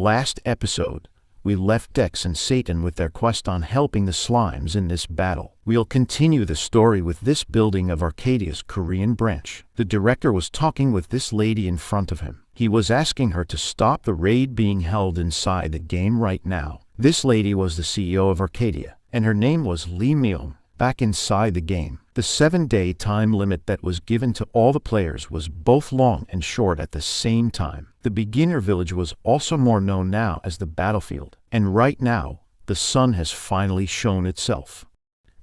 Last episode, we left Dex and Satan with their quest on helping the slimes in this battle. We'll continue the story with this building of Arcadia's Korean branch. The director was talking with this lady in front of him. He was asking her to stop the raid being held inside the game right now. This lady was the CEO of Arcadia, and her name was Lee Myung. Back inside the game, the 7-day time limit that was given to all the players was both long and short at the same time. The beginner village was also more known now as the battlefield, and right now, the sun has finally shown itself.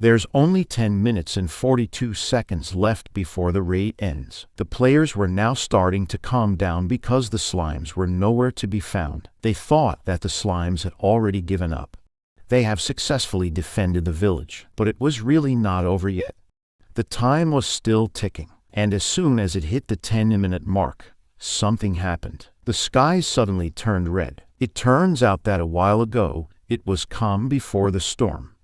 There's only 10 minutes and 42 seconds left before the raid ends. The players were now starting to calm down because the slimes were nowhere to be found. They thought that the slimes had already given up. They have successfully defended the village, but it was really not over yet. The time was still ticking, and as soon as it hit the 10-minute mark, something happened. The sky suddenly turned red. It turns out that a while ago, it was calm before the storm.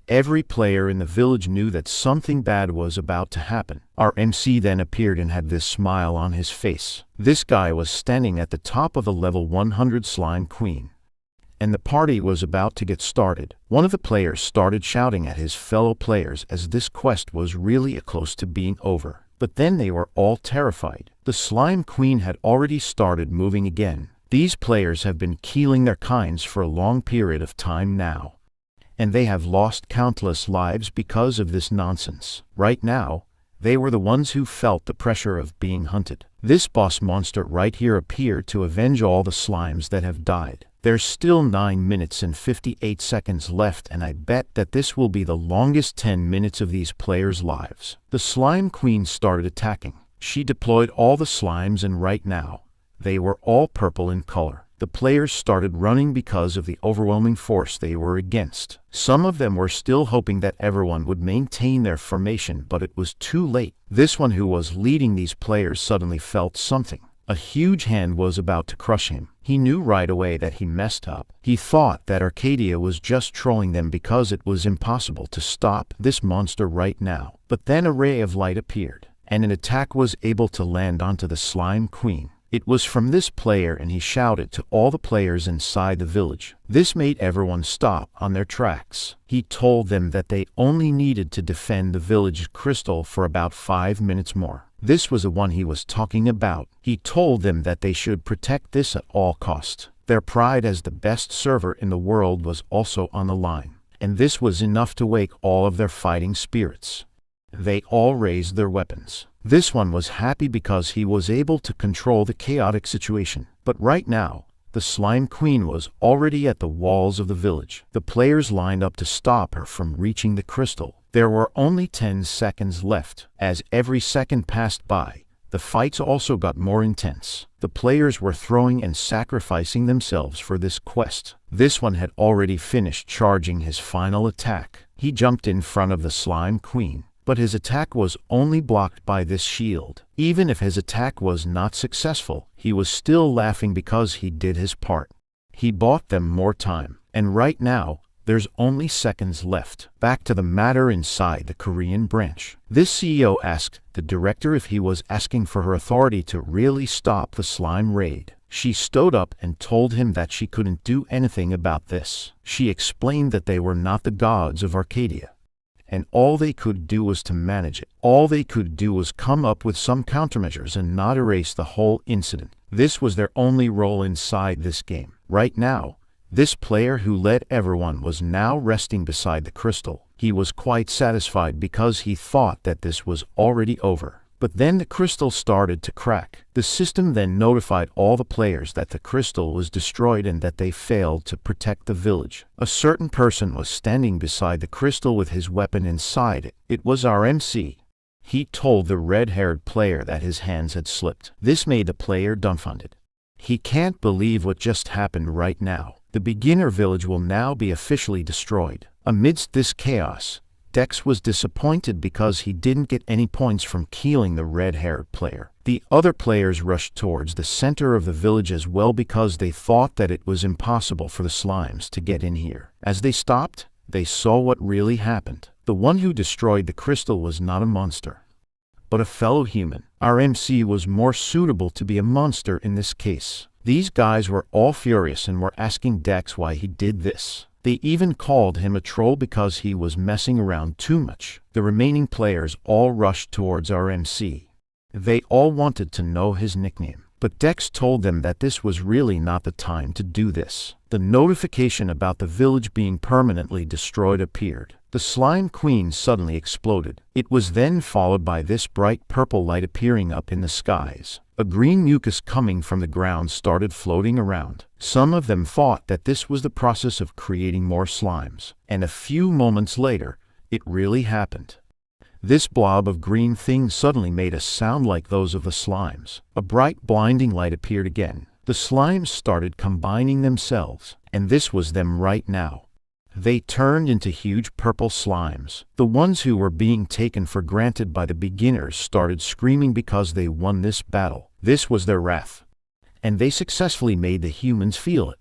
Every player in the village knew that something bad was about to happen. Our MC then appeared and had this smile on his face. This guy was standing at the top of the level 100 slime queen, and the party was about to get started. One of the players started shouting at his fellow players as this quest was really close to being over. But then they were all terrified. The slime queen had already started moving again. These players have been killing their kinds for a long period of time now, and they have lost countless lives because of this nonsense. Right now, they were the ones who felt the pressure of being hunted. This boss monster right here appeared to avenge all the slimes that have died. There's still 9 minutes and 58 seconds left, and I bet that this will be the longest 10 minutes of these players' lives. The slime queen started attacking. She deployed all the slimes, and right now, they were all purple in color. The players started running because of the overwhelming force they were against. Some of them were still hoping that everyone would maintain their formation, but it was too late. This one who was leading these players suddenly felt something. A huge hand was about to crush him. He knew right away that he messed up. He thought that Arcadia was just trolling them because it was impossible to stop this monster right now. But then a ray of light appeared, and an attack was able to land onto the slime queen. It was from this player, and he shouted to all the players inside the village. This made everyone stop on their tracks. He told them that they only needed to defend the village crystal for about 5 minutes more. This was the one he was talking about. He told them that they should protect this at all costs. Their pride as the best server in the world was also on the line, and this was enough to wake all of their fighting spirits. They all raised their weapons. This one was happy because he was able to control the chaotic situation. But right now, the slime queen was already at the walls of the village. The players lined up to stop her from reaching the crystal. There were only 10 seconds left. As every second passed by, the fights also got more intense. The players were throwing and sacrificing themselves for this quest. This one had already finished charging his final attack. He jumped in front of the slime queen, but his attack was only blocked by this shield. Even if his attack was not successful, he was still laughing because he did his part. He bought them more time, and right now, there's only seconds left. Back to the matter inside the Korean branch. This CEO asked the director if he was asking for her authority to really stop the slime raid. She stood up and told him that she couldn't do anything about this. She explained that they were not the gods of Arcadia, and all they could do was to manage it. All they could do was come up with some countermeasures and not erase the whole incident. This was their only role inside this game. Right now, this player who led everyone was now resting beside the crystal. He was quite satisfied because he thought that this was already over. But then the crystal started to crack. The system then notified all the players that the crystal was destroyed and that they failed to protect the village. A certain person was standing beside the crystal with his weapon inside it. It was our MC. He told the red-haired player that his hands had slipped. This made the player dumbfounded. He can't believe what just happened right now. The beginner village will now be officially destroyed. Amidst this chaos, Dex was disappointed because he didn't get any points from killing the red-haired player. The other players rushed towards the center of the village as well because they thought that it was impossible for the slimes to get in here. As they stopped, they saw what really happened. The one who destroyed the crystal was not a monster, but a fellow human. Our MC was more suitable to be a monster in this case. These guys were all furious and were asking Dex why he did this. They even called him a troll because he was messing around too much. The remaining players all rushed towards our MC. They all wanted to know his nickname, but Dex told them that this was really not the time to do this. The notification about the village being permanently destroyed appeared. The slime queen suddenly exploded. It was then followed by this bright purple light appearing up in the skies. A green mucus coming from the ground started floating around. Some of them thought that this was the process of creating more slimes, and a few moments later, it really happened. This blob of green thing suddenly made a sound like those of the slimes. A bright blinding light appeared again. The slimes started combining themselves, and this was them right now. They turned into huge purple slimes. The ones who were being taken for granted by the beginners started screaming because they won this battle. This was their wrath, and they successfully made the humans feel it.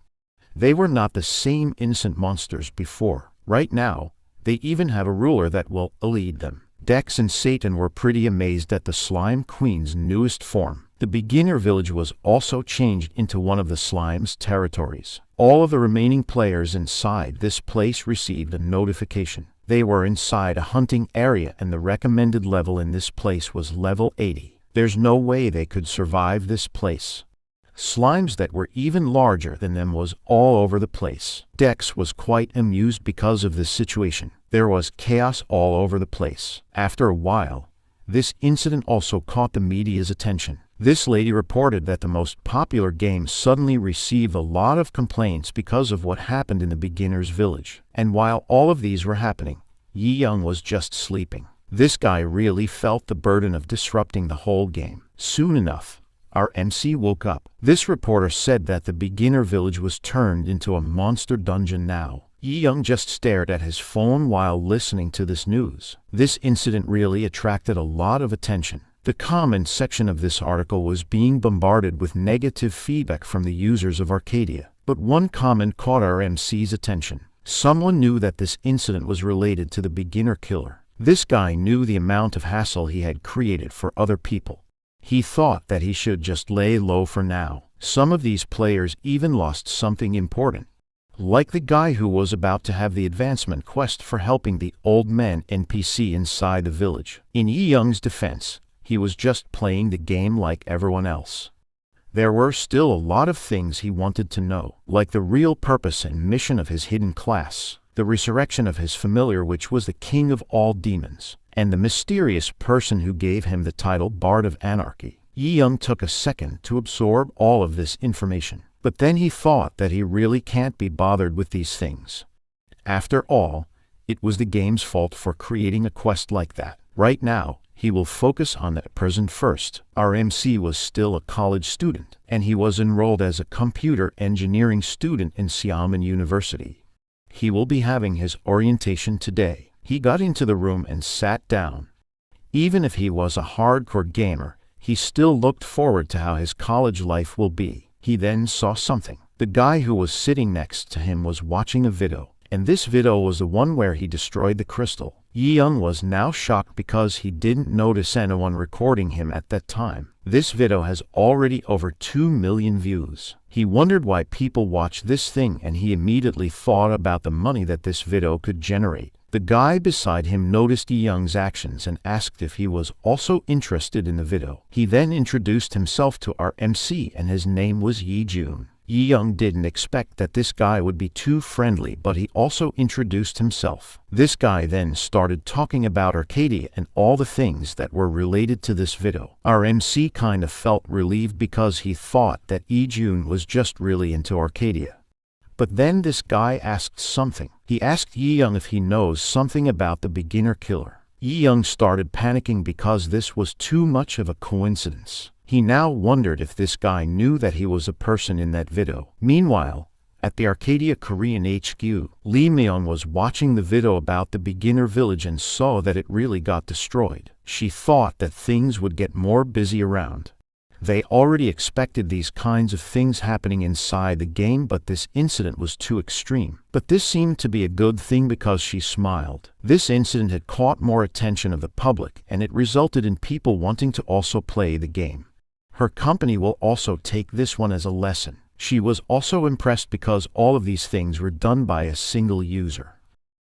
They were not the same innocent monsters before. Right now, they even have a ruler that will lead them. Dex and Satan were pretty amazed at the Slime Queen's newest form. The beginner village was also changed into one of the slime's territories. All of the remaining players inside this place received a notification. They were inside a hunting area and the recommended level in this place was level 80. There's no way they could survive this place. Slimes that were even larger than them was all over the place. Dex was quite amused because of this situation. There was chaos all over the place. After a while, this incident also caught the media's attention. This lady reported that the most popular game suddenly received a lot of complaints because of what happened in the beginner's village. And while all of these were happening, Yi Young was just sleeping. This guy really felt the burden of disrupting the whole game. Soon enough, our MC woke up. This reporter said that the beginner village was turned into a monster dungeon now. Yi Young just stared at his phone while listening to this news. This incident really attracted a lot of attention. The comment section of this article was being bombarded with negative feedback from the users of Arcadia. But one comment caught our MC's attention. Someone knew that this incident was related to the beginner killer. This guy knew the amount of hassle he had created for other people. He thought that he should just lay low for now. Some of these players even lost something important, like the guy who was about to have the advancement quest for helping the old man NPC inside the village. In Yi Young's defense, he was just playing the game like everyone else. There were still a lot of things he wanted to know, like the real purpose and mission of his hidden class, the resurrection of his familiar which was the king of all demons, and the mysterious person who gave him the title Bard of Anarchy. Yi Young took a second to absorb all of this information, but then he thought that he really can't be bothered with these things. After all, it was the game's fault for creating a quest like that. Right now, he will focus on the present first. Our MC was still a college student, and he was enrolled as a computer engineering student in Xiamen University. He will be having his orientation today. He got into the room and sat down. Even if he was a hardcore gamer, he still looked forward to how his college life will be. He then saw something. The guy who was sitting next to him was watching a video, and this video was the one where he destroyed the crystal. Yi Young was now shocked because he didn't notice anyone recording him at that time. This video has already over 2 million views. He wondered why people watch this thing and he immediately thought about the money that this video could generate. The guy beside him noticed Yi Young's actions and asked if he was also interested in the video. He then introduced himself to our MC and his name was Yi Jun. Yi Young didn't expect that this guy would be too friendly, but he also introduced himself. This guy then started talking about Arcadia and all the things that were related to this video. Our MC kind of felt relieved because he thought that Yi Jun was just really into Arcadia. But then this guy asked something. He asked Yi Young if he knows something about the beginner killer. Yi Young started panicking because this was too much of a coincidence. He now wondered if this guy knew that he was a person in that video. Meanwhile, at the Arcadia Korean HQ, Lee Myung was watching the video about the beginner village and saw that it really got destroyed. She thought that things would get more busy around. They already expected these kinds of things happening inside the game, but this incident was too extreme. But this seemed to be a good thing because she smiled. This incident had caught more attention of the public, and it resulted in people wanting to also play the game. Her company will also take this one as a lesson. She was also impressed because all of these things were done by a single user.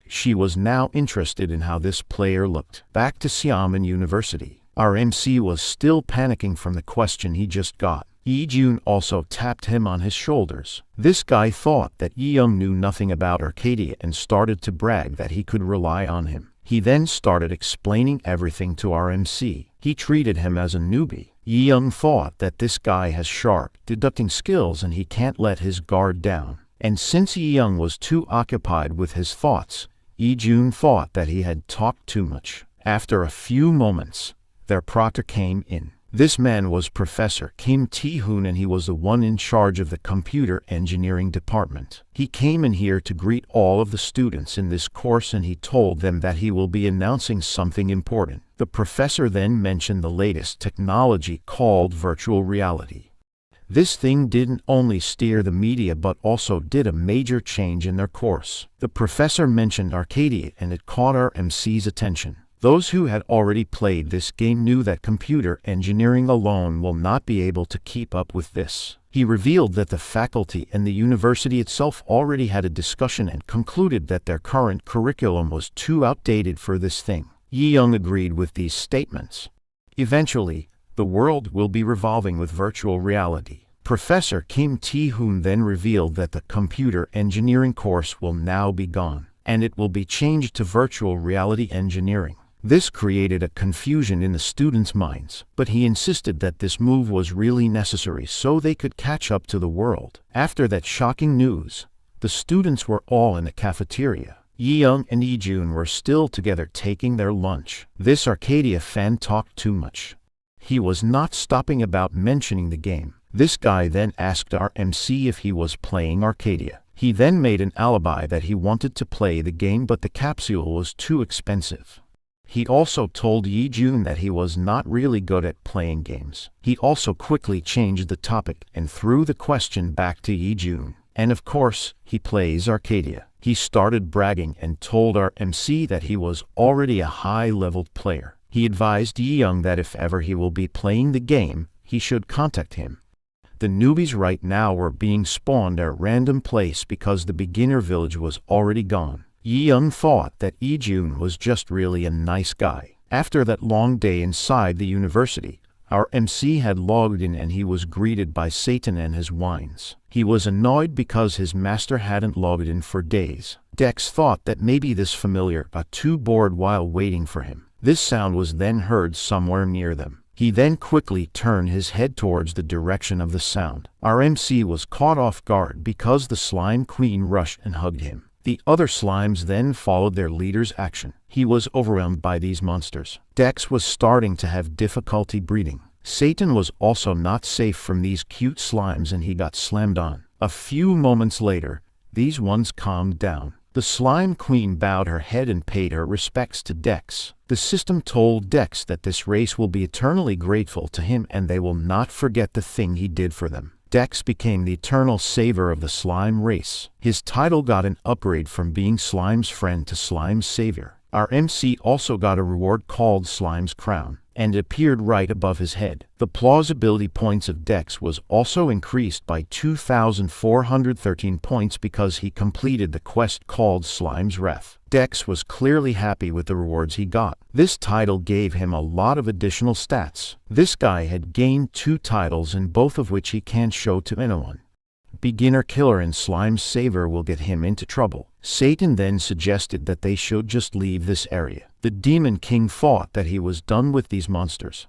She was now interested in how this player looked. Back to Xiamen University. Our MC was still panicking from the question he just got. Yi-jun also tapped him on his shoulders. This guy thought that Yi-young knew nothing about Arcadia and started to brag that he could rely on him. He then started explaining everything to our MC. He treated him as a newbie. Yi-young thought that this guy has sharp, deducting skills and he can't let his guard down. And since Yi-young was too occupied with his thoughts, Yi-jun thought that he had talked too much. After a few moments, their proctor came in. This man was Professor Kim Tae-hoon and he was the one in charge of the computer engineering department. He came in here to greet all of the students in this course and he told them that he will be announcing something important. The professor then mentioned the latest technology called virtual reality. This thing didn't only steer the media but also did a major change in their course. The professor mentioned Arcadia and it caught our MC's attention. Those who had already played this game knew that computer engineering alone will not be able to keep up with this. He revealed that the faculty and the university itself already had a discussion and concluded that their current curriculum was too outdated for this thing. Yi-young agreed with these statements. Eventually, the world will be revolving with virtual reality. Professor Kim Tae-hoon then revealed that the computer engineering course will now be gone, and it will be changed to virtual reality engineering. This created a confusion in the students' minds, but he insisted that this move was really necessary so they could catch up to the world. After that shocking news, the students were all in the cafeteria. Yi-young and Yi-jun were still together taking their lunch. This Arcadia fan talked too much. He was not stopping about mentioning the game. This guy then asked our MC if he was playing Arcadia. He then made an alibi that he wanted to play the game but the capsule was too expensive. He also told Yi-jun that he was not really good at playing games. He also quickly changed the topic and threw the question back to Yi-jun. And of course, he plays Arcadia. He started bragging and told our MC that he was already a high-leveled player. He advised Yi-young that if ever he will be playing the game, he should contact him. The newbies right now were being spawned at a random place because the beginner village was already gone. Yi-young thought that Yi-jun was just really a nice guy. After that long day inside the university, our MC had logged in and he was greeted by Satan and his wines. He was annoyed because his master hadn't logged in for days. Dex thought that maybe this familiar got too bored while waiting for him. This sound was then heard somewhere near them. He then quickly turned his head towards the direction of the sound. Our MC was caught off guard because the slime queen rushed and hugged him. The other slimes then followed their leader's action. He was overwhelmed by these monsters. Dex was starting to have difficulty breathing. Satan was also not safe from these cute slimes and he got slammed on. A few moments later, these ones calmed down. The slime queen bowed her head and paid her respects to Dex. The system told Dex that this race will be eternally grateful to him and they will not forget the thing he did for them. Dex became the eternal savior of the slime race. His title got an upgrade from being Slime's friend to Slime's savior. Our MC also got a reward called Slime's crown, and it appeared right above his head. The plausibility points of Dex was also increased by 2,413 points because he completed the quest called Slime's Wrath. Dex was clearly happy with the rewards he got. This title gave him a lot of additional stats. This guy had gained 2 titles and both of which he can't show to anyone. Beginner Killer and Slime's Savior will get him into trouble. Satan then suggested that they should just leave this area. The Demon King thought that he was done with these monsters,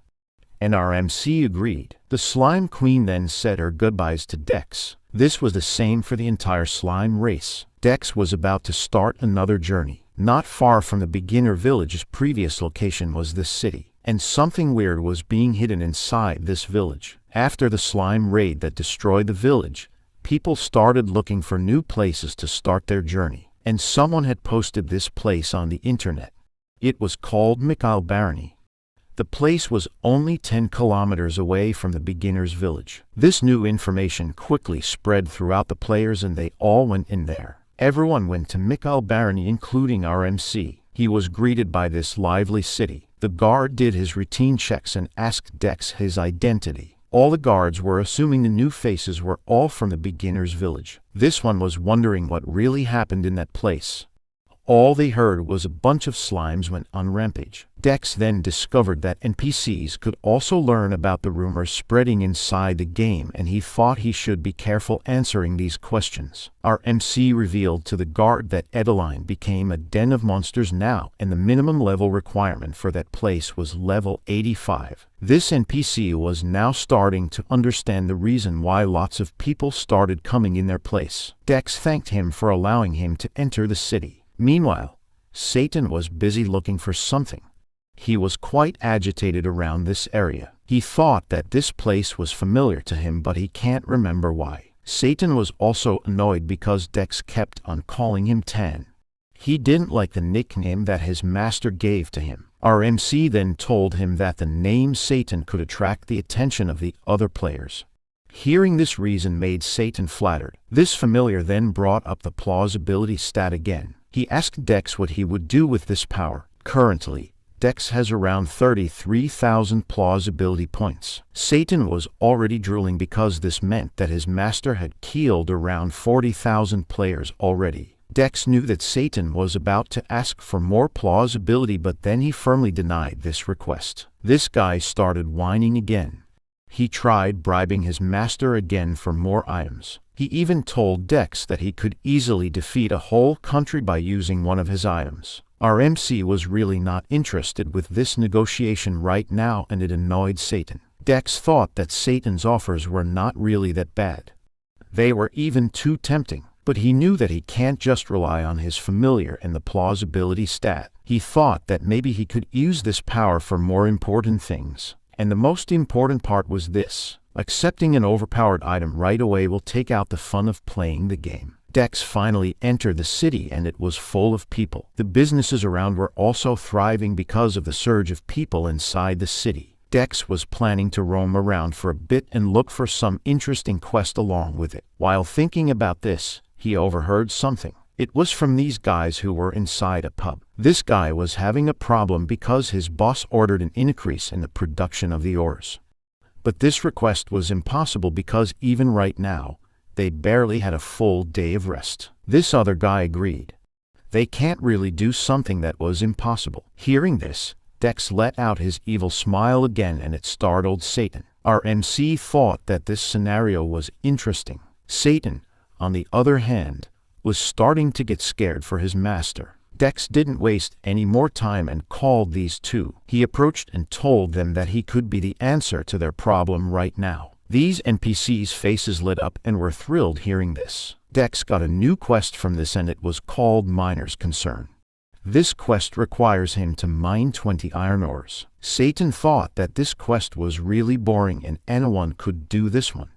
and our MC agreed. The Slime Queen then said her goodbyes to Dex. This was the same for the entire slime race. Dex was about to start another journey. Not far from the beginner village's previous location was this city, and something weird was being hidden inside this village. After the slime raid that destroyed the village, people started looking for new places to start their journey, and someone had posted this place on the internet. It was called Mikhail Barony. The place was only 10 kilometers away from the beginner's village. This new information quickly spread throughout the players and they all went in there. Everyone went to Mikhail Barony including our MC. He was greeted by this lively city. The guard did his routine checks and asked Dex his identity. All the guards were assuming the new faces were all from the beginner's village. This one was wondering what really happened in that place. All they heard was a bunch of slimes went on rampage. Dex then discovered that NPCs could also learn about the rumors spreading inside the game, and he thought he should be careful answering these questions. Our MC revealed to the guard that Edeline became a den of monsters now, and the minimum level requirement for that place was level 85. This NPC was now starting to understand the reason why lots of people started coming in their place. Dex thanked him for allowing him to enter the city. Meanwhile, Satan was busy looking for something. He was quite agitated around this area. He thought that this place was familiar to him, but he can't remember why. Satan was also annoyed because Dex kept on calling him Tan. He didn't like the nickname that his master gave to him. Our MC then told him that the name Satan could attract the attention of the other players. Hearing this reason made Satan flattered. This familiar then brought up the plausibility stat again. He asked Dex what he would do with this power. Currently, Dex has around 33,000 plausibility points. Satan was already drooling because this meant that his master had killed around 40,000 players already. Dex knew that Satan was about to ask for more plausibility, but then he firmly denied this request. This guy started whining again. He tried bribing his master again for more items. He even told Dex that he could easily defeat a whole country by using one of his items. Our MC was really not interested with this negotiation right now, and it annoyed Satan. Dex thought that Satan's offers were not really that bad. They were even too tempting. But he knew that he can't just rely on his familiar and the plausibility stat. He thought that maybe he could use this power for more important things. And the most important part was this: accepting an overpowered item right away will take out the fun of playing the game. Dex finally entered the city, and it was full of people. The businesses around were also thriving because of the surge of people inside the city. Dex was planning to roam around for a bit and look for some interesting quest along with it. While thinking about this, he overheard something. It was from these guys who were inside a pub. This guy was having a problem because his boss ordered an increase in the production of the ores. But this request was impossible because even right now, they barely had a full day of rest. This other guy agreed. They can't really do something that was impossible. Hearing this, Dex let out his evil smile again, and it startled Satan. Our MC thought that this scenario was interesting. Satan, on the other hand, was starting to get scared for his master. Dex didn't waste any more time and called these two. He approached and told them that he could be the answer to their problem right now. These NPCs' faces lit up and were thrilled hearing this. Dex got a new quest from this, and it was called Miner's Concern. This quest requires him to mine 20 iron ores. Satan thought that this quest was really boring and anyone could do this one.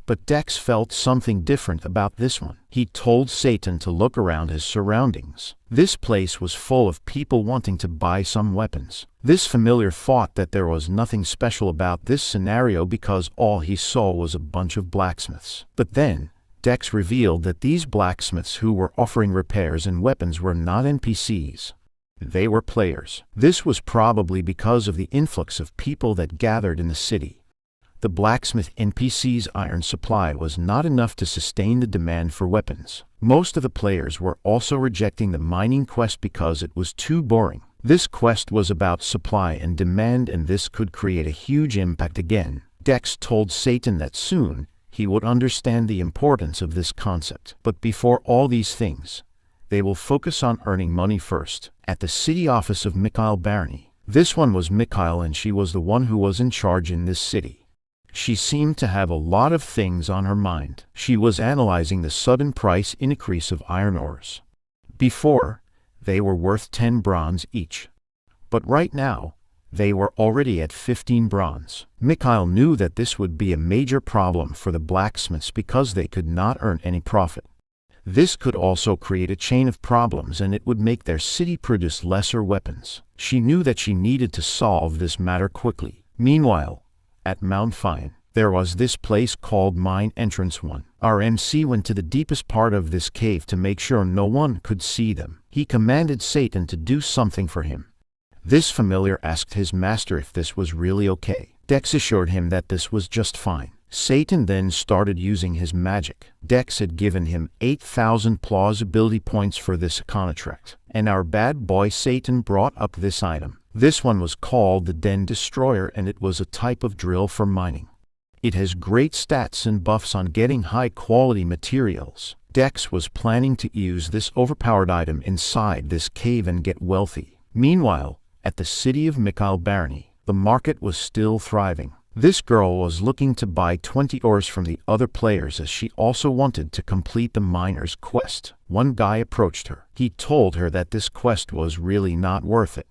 But Dex felt something different about this one. He told Satan to look around his surroundings. This place was full of people wanting to buy some weapons. This familiar thought that there was nothing special about this scenario because all he saw was a bunch of blacksmiths. But then, Dex revealed that these blacksmiths who were offering repairs and weapons were not NPCs. They were players. This was probably because of the influx of people that gathered in the city. The blacksmith NPC's iron supply was not enough to sustain the demand for weapons. Most of the players were also rejecting the mining quest because it was too boring. This quest was about supply and demand, and this could create a huge impact again. Dex told Satan that soon he would understand the importance of this concept. But before all these things, they will focus on earning money first. At the city office of Mikhail Barony. This one was Mikhail, and she was the one who was in charge in this city. She seemed to have a lot of things on her mind. She was analyzing the sudden price increase of iron ores. Before, they were worth 10 bronze each. But right now, they were already at 15 bronze. Mikhail knew that this would be a major problem for the blacksmiths because they could not earn any profit. This could also create a chain of problems, and it would make their city produce lesser weapons. She knew that she needed to solve this matter quickly. Meanwhile, at Mount Fine, there was this place called Mine Entrance 1. Our MC went to the deepest part of this cave to make sure no one could see them. He commanded Satan to do something for him. This familiar asked his master if this was really okay. Dex assured him that this was just fine. Satan then started using his magic. Dex had given him 8,000 plausibility points for this contract, and our bad boy Satan brought up this item. This one was called the Den Destroyer, and it was a type of drill for mining. It has great stats and buffs on getting high-quality materials. Dex was planning to use this overpowered item inside this cave and get wealthy. Meanwhile, at the city of Mikhail Barony, the market was still thriving. This girl was looking to buy 20 ores from the other players as she also wanted to complete the miner's quest. One guy approached her. He told her that this quest was really not worth it.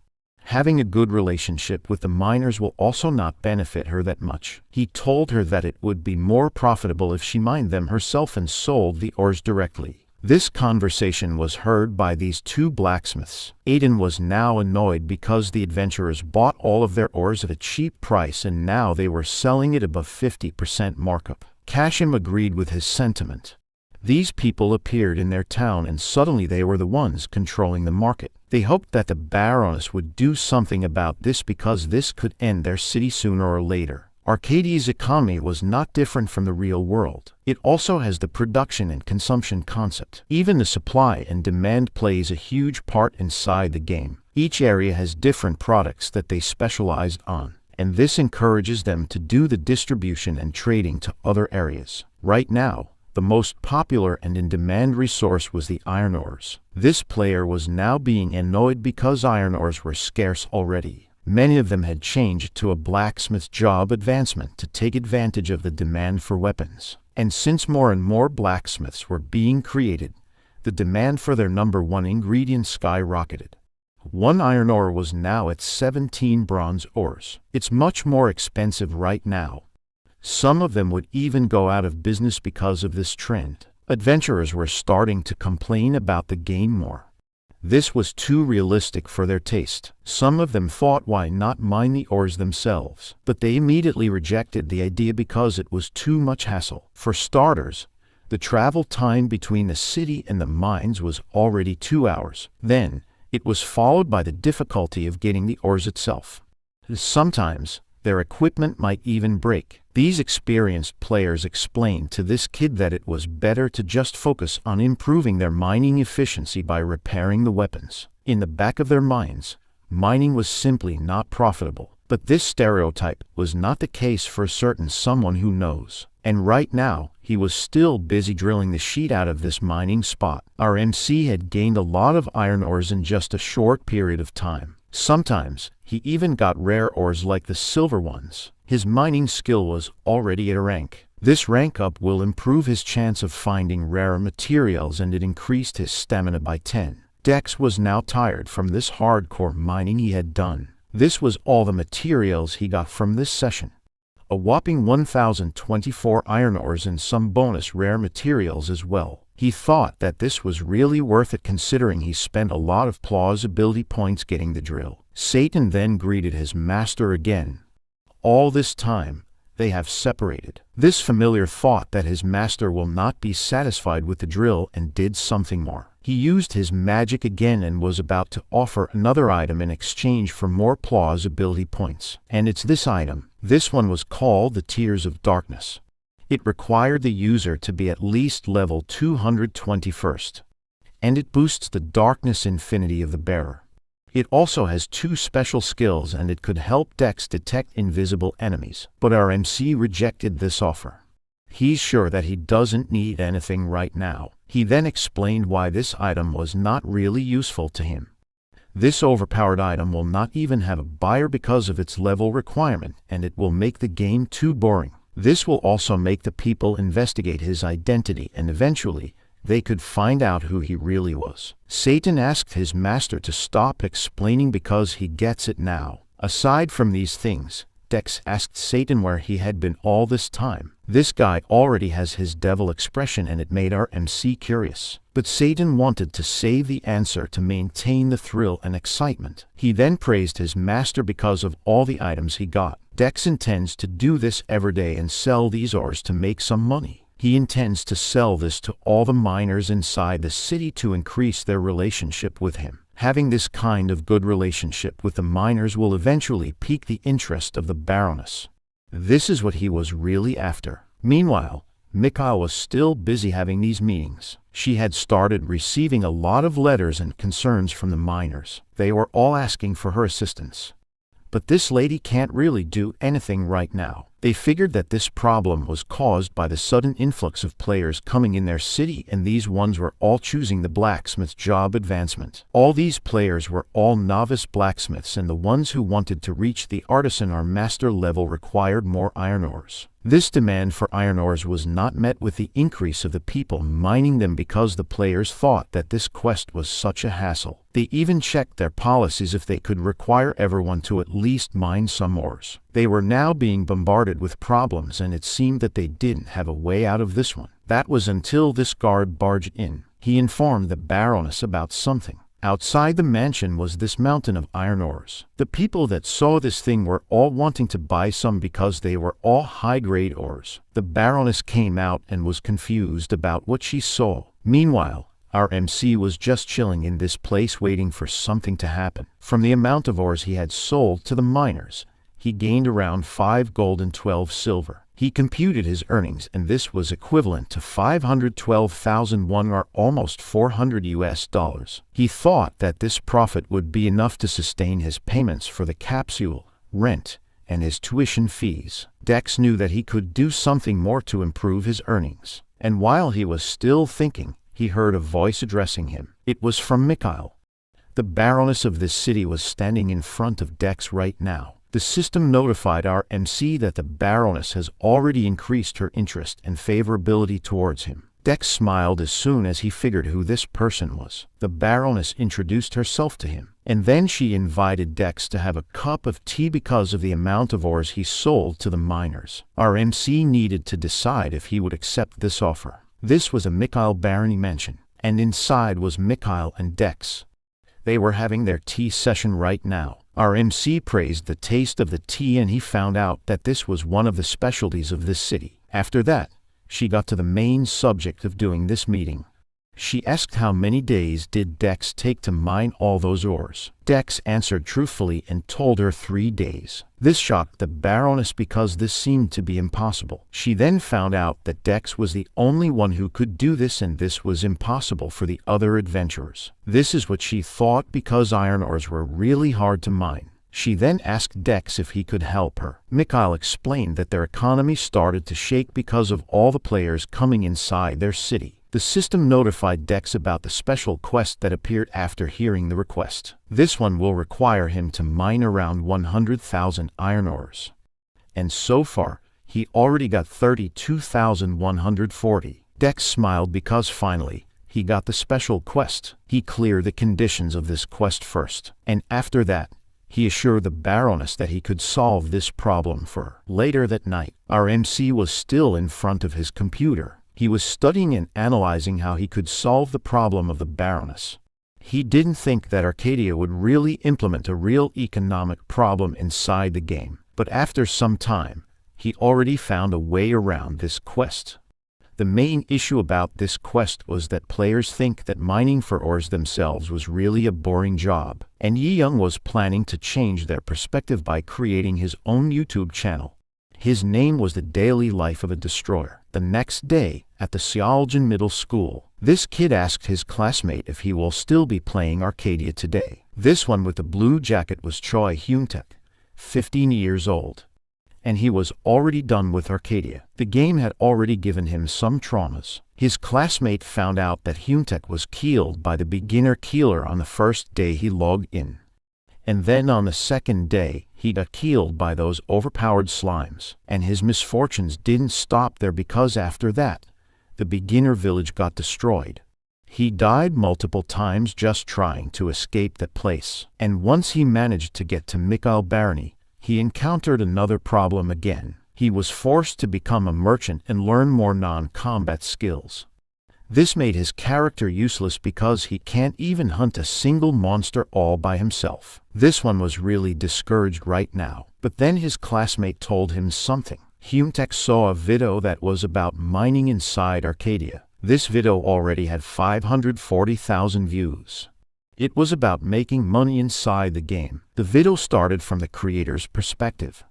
Having a good relationship with the miners will also not benefit her that much. He told her that it would be more profitable if she mined them herself and sold the ores directly. This conversation was heard by these two blacksmiths. Aiden was now annoyed because the adventurers bought all of their ores at a cheap price and now they were selling it above 50% markup. Kashim agreed with his sentiment. These people appeared in their town and suddenly they were the ones controlling the market. They hoped that the Baroness would do something about this because this could end their city sooner or later. Arcadia's economy was not different from the real world. It also has the production and consumption concept. Even the supply and demand plays a huge part inside the game. Each area has different products that they specialize on, and this encourages them to do the distribution and trading to other areas. Right now, the most popular and in-demand resource was the iron ores. This player was now being annoyed because iron ores were scarce already. Many of them had changed to a blacksmith job advancement to take advantage of the demand for weapons. And since more and more blacksmiths were being created, the demand for their number one ingredient skyrocketed. One iron ore was now at 17 bronze ores. It's much more expensive right now. Some of them would even go out of business because of this trend. Adventurers were starting to complain about the game more. This was too realistic for their taste. Some of them thought why not mine the ores themselves, but they immediately rejected the idea because it was too much hassle. For starters, the travel time between the city and the mines was already 2 hours. Then, it was followed by the difficulty of getting the ores itself. Sometimes, their equipment might even break. These experienced players explained to this kid that it was better to just focus on improving their mining efficiency by repairing the weapons. In the back of their minds, mining was simply not profitable. But this stereotype was not the case for a certain someone who knows. And right now, he was still busy drilling the sheet out of this mining spot. Our MC had gained a lot of iron ores in just a short period of time. Sometimes, he even got rare ores like the silver ones. His mining skill was already at a rank. This rank up will improve his chance of finding rare materials and it increased his stamina by 10. Dex was now tired from this hardcore mining he had done. This was all the materials he got from this session. A whopping 1,024 iron ores and some bonus rare materials as well. He thought that this was really worth it considering he spent a lot of plausibility points getting the drill. Satan then greeted his master again. All this time, they have separated. This familiar thought that his master will not be satisfied with the drill and did something more. He used his magic again and was about to offer another item in exchange for more plausibility points. And it's this item. This one was called the Tears of Darkness. It required the user to be at least level 221st, and it boosts the darkness infinity of the bearer. It also has 2 special skills and it could help Dex detect invisible enemies, but our MC rejected this offer. He's sure that he doesn't need anything right now. He then explained why this item was not really useful to him. This overpowered item will not even have a buyer because of its level requirement, and it will make the game too boring. This will also make the people investigate his identity and eventually, they could find out who he really was. Satan asked his master to stop explaining because he gets it now. Aside from these things, Dex asked Satan where he had been all this time. This guy already has his devil expression and it made our MC curious. But Satan wanted to save the answer to maintain the thrill and excitement. He then praised his master because of all the items he got. Dex intends to do this every day and sell these ores to make some money. He intends to sell this to all the miners inside the city to increase their relationship with him. Having this kind of good relationship with the miners will eventually pique the interest of the Baroness. This is what he was really after. Meanwhile, Mikhail was still busy having these meetings. She had started receiving a lot of letters and concerns from the miners. They were all asking for her assistance. But this lady can't really do anything right now. They figured that this problem was caused by the sudden influx of players coming in their city, and these ones were all choosing the blacksmith job advancement. All these players were all novice blacksmiths, and the ones who wanted to reach the artisan or master level required more iron ores. This demand for iron ores was not met with the increase of the people mining them because the players thought that this quest was such a hassle. They even checked their policies if they could require everyone to at least mine some ores. They were now being bombarded with problems, and it seemed that they didn't have a way out of this one. That was until this guard barged in. He informed the Baroness about something. Outside the mansion was this mountain of iron ores. The people that saw this thing were all wanting to buy some because they were all high-grade ores. The Baroness came out and was confused about what she saw. Meanwhile, our MC was just chilling in this place waiting for something to happen. From the amount of ores he had sold to the miners, he gained around 5 gold and 12 silver. He computed his earnings, and this was equivalent to 512,001 or almost $400. He thought that this profit would be enough to sustain his payments for the capsule, rent, and his tuition fees. Dex knew that he could do something more to improve his earnings. And while he was still thinking, he heard a voice addressing him. It was from Mikhail. The Baroness of this city was standing in front of Dex right now. The system notified our MC that the Baroness has already increased her interest and favorability towards him. Dex smiled as soon as he figured who this person was. The Baroness introduced herself to him, and then she invited Dex to have a cup of tea because of the amount of ores he sold to the miners. Our MC needed to decide if he would accept this offer. This was a Mikhail Barony mansion, and inside was Mikhail and Dex. They were having their tea session right now. Our MC praised the taste of the tea, and he found out that this was one of the specialties of this city. After that, she got to the main subject of doing this meeting. She asked how many days did Dex take to mine all those ores. Dex answered truthfully and told her 3 days. This shocked the Baroness because this seemed to be impossible. She then found out that Dex was the only one who could do this, and this was impossible for the other adventurers. This is what she thought because iron ores were really hard to mine. She then asked Dex if he could help her. Mikhail explained that their economy started to shake because of all the players coming inside their city. The system notified Dex about the special quest that appeared after hearing the request. This one will require him to mine around 100,000 iron ores. And so far, he already got 32,140. Dex smiled because finally, he got the special quest. He cleared the conditions of this quest first, and after that, he assured the Baroness that he could solve this problem for her. Later that night, our MC was still in front of his computer. He was studying and analyzing how he could solve the problem of the Baroness. He didn't think that Arcadia would really implement a real economic problem inside the game, but after some time, he already found a way around this quest. The main issue about this quest was that players think that mining for ores themselves was really a boring job, and Yi Young was planning to change their perspective by creating his own YouTube channel. His name was The Daily Life of a Destroyer. The next day, at the Seoljin Middle School, this kid asked his classmate if he will still be playing Arcadia today. This one with the blue jacket was Choi Hyun-taek, 15 years old. And he was already done with Arcadia. The game had already given him some traumas. His classmate found out that Hyun-taek was killed by the beginner killer on the first day he logged in. And then on the second day, he got killed by those overpowered slimes. And his misfortunes didn't stop there because after that, the beginner village got destroyed. He died multiple times just trying to escape that place. And once he managed to get to Mikhail Barony, he encountered another problem again. He was forced to become a merchant and learn more non-combat skills. This made his character useless because he can't even hunt a single monster all by himself. This one was really discouraged right now. But then his classmate told him something. Hyun-taek saw a video that was about mining inside Arcadia. This video already had 540,000 views. It was about making money inside the game. The video started from the creator's perspective.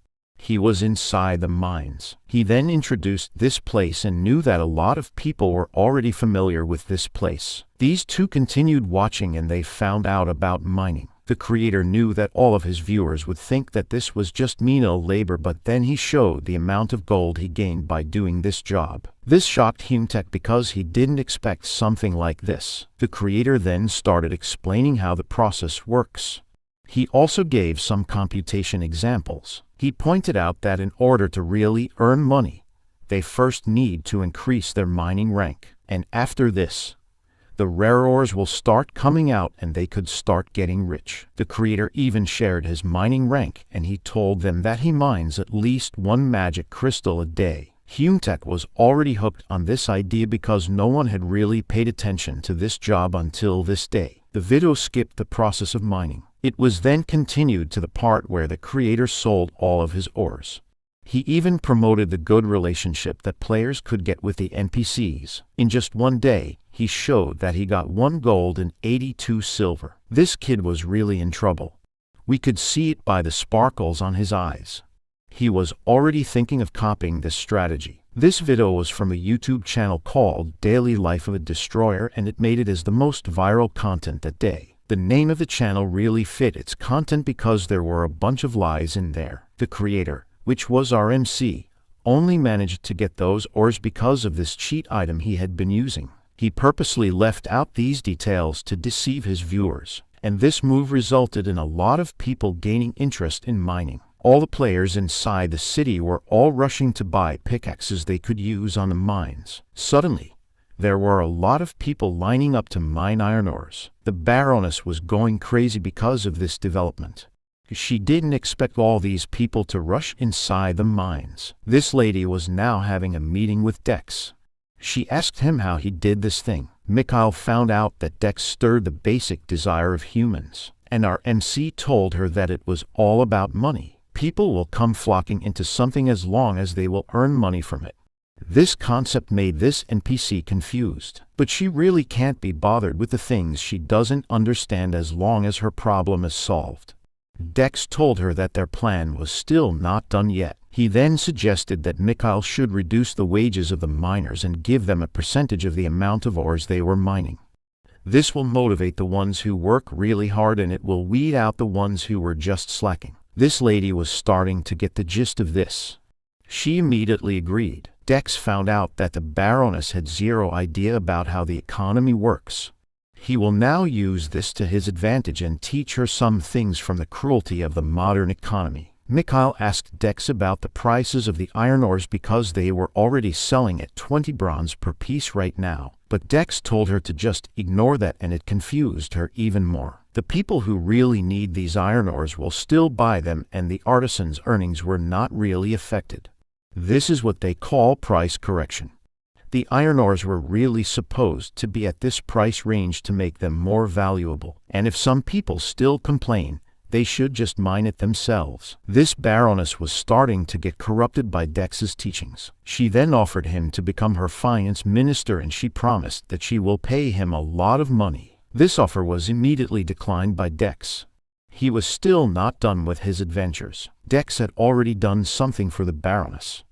He was inside the mines. He then introduced this place and knew that a lot of people were already familiar with this place. These two continued watching and they found out about mining. The creator knew that all of his viewers would think that this was just menial labor, but then he showed the amount of gold he gained by doing this job. This shocked Hyuntaek because he didn't expect something like this. The creator then started explaining how the process works. He also gave some computation examples. He pointed out that in order to really earn money, they first need to increase their mining rank. And after this, the rare ores will start coming out and they could start getting rich. The creator even shared his mining rank and he told them that he mines at least one magic crystal a day. Hyuntaek was already hooked on this idea because no one had really paid attention to this job until this day. The video skipped the process of mining. It was then continued to the part where the creator sold all of his ores. He even promoted the good relationship that players could get with the NPCs. In just one day, he showed that he got 1 gold and 82 silver. This kid was really in trouble. We could see it by the sparkles on his eyes. He was already thinking of copying this strategy. This video was from a YouTube channel called Daily Life of a Destroyer and it made it as the most viral content that day. The name of the channel really fit its content because there were a bunch of lies in there. The creator, which was our MC, only managed to get those ores because of this cheat item he had been using. He purposely left out these details to deceive his viewers, and this move resulted in a lot of people gaining interest in mining. All the players inside the city were all rushing to buy pickaxes they could use on the mines. Suddenly, there were a lot of people lining up to mine iron ores. The Baroness was going crazy because of this development. She didn't expect all these people to rush inside the mines. This lady was now having a meeting with Dex. She asked him how he did this thing. Mikhail found out that Dex stirred the basic desire of humans, and our MC told her that it was all about money. People will come flocking into something as long as they will earn money from it. This concept made this NPC confused, but she really can't be bothered with the things she doesn't understand as long as her problem is solved. Dex told her that their plan was still not done yet. He then suggested that Mikhail should reduce the wages of the miners and give them a percentage of the amount of ores they were mining. This will motivate the ones who work really hard and it will weed out the ones who were just slacking. This lady was starting to get the gist of this. She immediately agreed. Dex found out that the Baroness had zero idea about how the economy works. He will now use this to his advantage and teach her some things from the cruelty of the modern economy. Mikhail asked Dex about the prices of the iron ores because they were already selling at 20 bronze per piece right now. But Dex told her to just ignore that and it confused her even more. The people who really need these iron ores will still buy them and the artisans' earnings were not really affected. This is what they call price correction. The iron ores were really supposed to be at this price range to make them more valuable, and if some people still complain, they should just mine it themselves. This Baroness was starting to get corrupted by Dex's teachings. She then offered him to become her finance minister and she promised that she will pay him a lot of money. This offer was immediately declined by Dex. He was still not done with his adventures. Dex had already done something for the Baroness,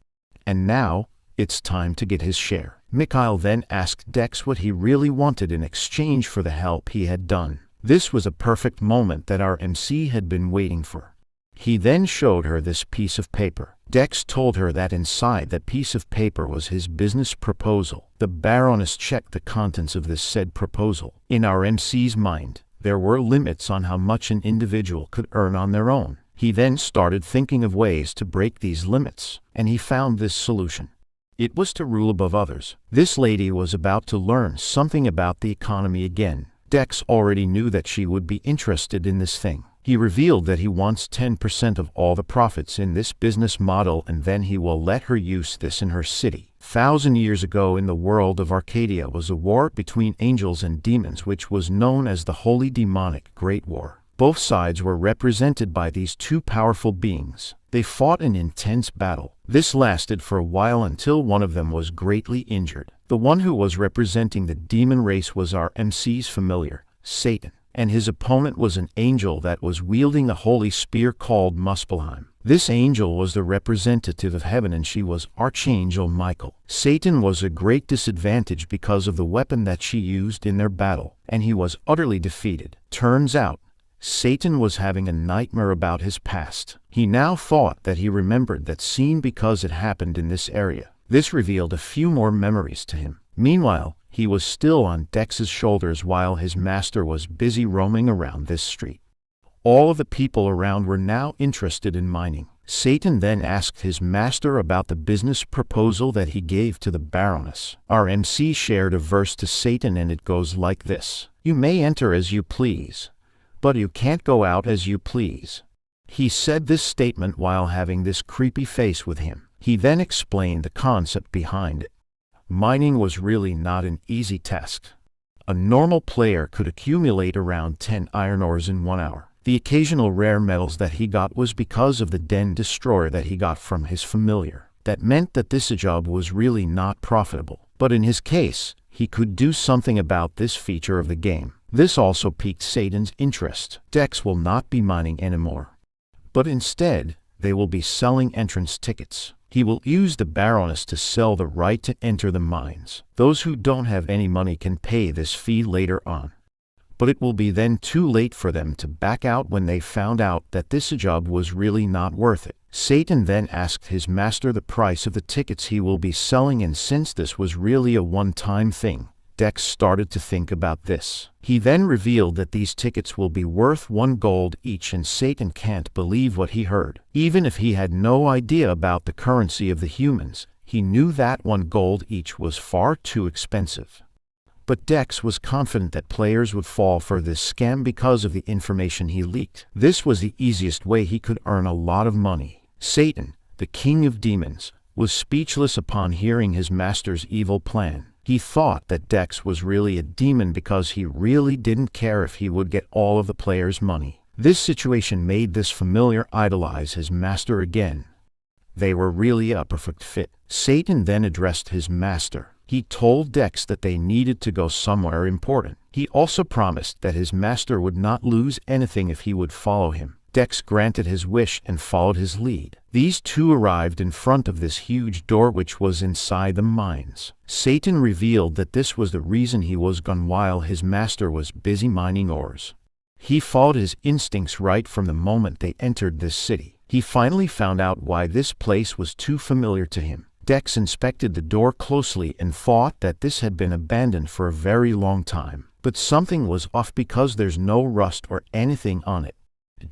and now it's time to get his share. Mikhail then asked Dex what he really wanted in exchange for the help he had done. This was a perfect moment that our MC had been waiting for. He then showed her this piece of paper. Dex told her that inside that piece of paper was his business proposal. The Baroness checked the contents of this said proposal. In our MC's mind, there were limits on how much an individual could earn on their own. He then started thinking of ways to break these limits, and he found this solution. It was to rule above others. This lady was about to learn something about the economy again. Dex already knew that she would be interested in this thing. He revealed that he wants 10% of all the profits in this business model and then he will let her use this in her city. 1,000 years ago in the world of Arcadia was a war between angels and demons which was known as the Holy Demonic Great War. Both sides were represented by these two powerful beings. They fought an intense battle. This lasted for a while until one of them was greatly injured. The one who was representing the demon race was our MC's familiar, Satan, and his opponent was an angel that was wielding a holy spear called Muspelheim. This angel was the representative of heaven, and she was Archangel Michael. Satan was a great disadvantage because of the weapon that she used in their battle, and he was utterly defeated. Turns out, Satan was having a nightmare about his past. He now thought that he remembered that scene because it happened in this area. This revealed a few more memories to him. Meanwhile, he was still on Dex's shoulders while his master was busy roaming around this street. All of the people around were now interested in mining. Satan then asked his master about the business proposal that he gave to the Baroness. Our MC shared a verse to Satan, and it goes like this: "You may enter as you please, but you can't go out as you please." He said this statement while having this creepy face with him. He then explained the concept behind it. Mining was really not an easy task. A normal player could accumulate around 10 iron ores in 1 hour. The occasional rare metals that he got was because of the Den Destroyer that he got from his familiar. That meant that this job was really not profitable. But in his case, he could do something about this feature of the game. This also piqued Satan's interest. Dex will not be mining anymore, but instead, they will be selling entrance tickets. He will use the Baroness to sell the right to enter the mines. Those who don't have any money can pay this fee later on, but it will be then too late for them to back out when they found out that this job was really not worth it. Satan then asked his master the price of the tickets he will be selling, and since this was really a one-time thing, Dex started to think about this. He then revealed that these tickets will be worth 1 gold each, and Satan can't believe what he heard. Even if he had no idea about the currency of the humans, he knew that 1 gold each was far too expensive. But Dex was confident that players would fall for this scam because of the information he leaked. This was the easiest way he could earn a lot of money. Satan, the king of demons, was speechless upon hearing his master's evil plan. He thought that Dex was really a demon because he really didn't care if he would get all of the players' money. This situation made this familiar idolize his master again. They were really a perfect fit. Satan then addressed his master. He told Dex that they needed to go somewhere important. He also promised that his master would not lose anything if he would follow him. Dex granted his wish and followed his lead. These two arrived in front of this huge door which was inside the mines. Satan revealed that this was the reason he was gone while his master was busy mining ores. He followed his instincts right from the moment they entered this city. He finally found out why this place was too familiar to him. Dex inspected the door closely and thought that this had been abandoned for a very long time. But something was off because there's no rust or anything on it.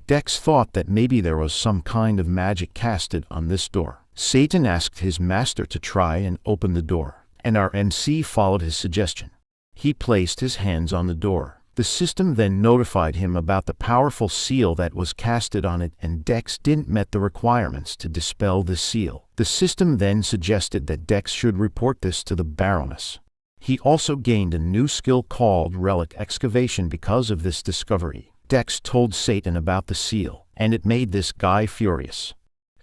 Dex thought that maybe there was some kind of magic casted on this door. Satan asked his master to try and open the door, and our MC followed his suggestion. He placed his hands on the door. The system then notified him about the powerful seal that was casted on it, and Dex didn't meet the requirements to dispel the seal. The system then suggested that Dex should report this to the Baroness. He also gained a new skill called relic excavation because of this discovery. Dex told Satan about the seal, and it made this guy furious.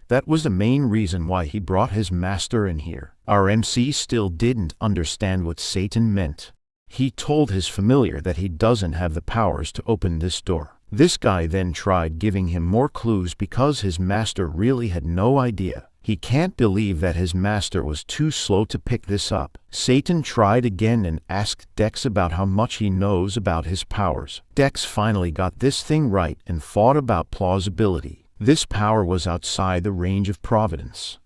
That was the main reason why he brought his master in here. Our MC still didn't understand what Satan meant. He told his familiar that he doesn't have the powers to open this door. This guy then tried giving him more clues because his master really had no idea. He can't believe that his master was too slow to pick this up. Satan tried again and asked Dex about how much he knows about his powers. Dex finally got this thing right and thought about plausibility. This power was outside the range of providence.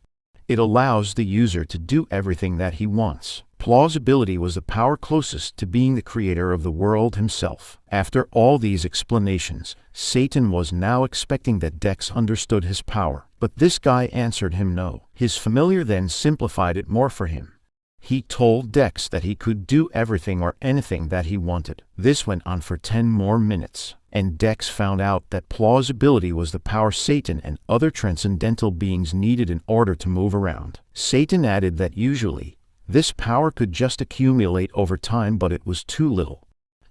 It allows the user to do everything that he wants. Plausibility was the power closest to being the creator of the world himself. After all these explanations, Satan was now expecting that Dex understood his power, but this guy answered him no. His familiar then simplified it more for him. He told Dex that he could do everything or anything that he wanted. This went on for 10 more minutes, and Dex found out that plausibility was the power Satan and other transcendental beings needed in order to move around. Satan added that usually, this power could just accumulate over time, but it was too little.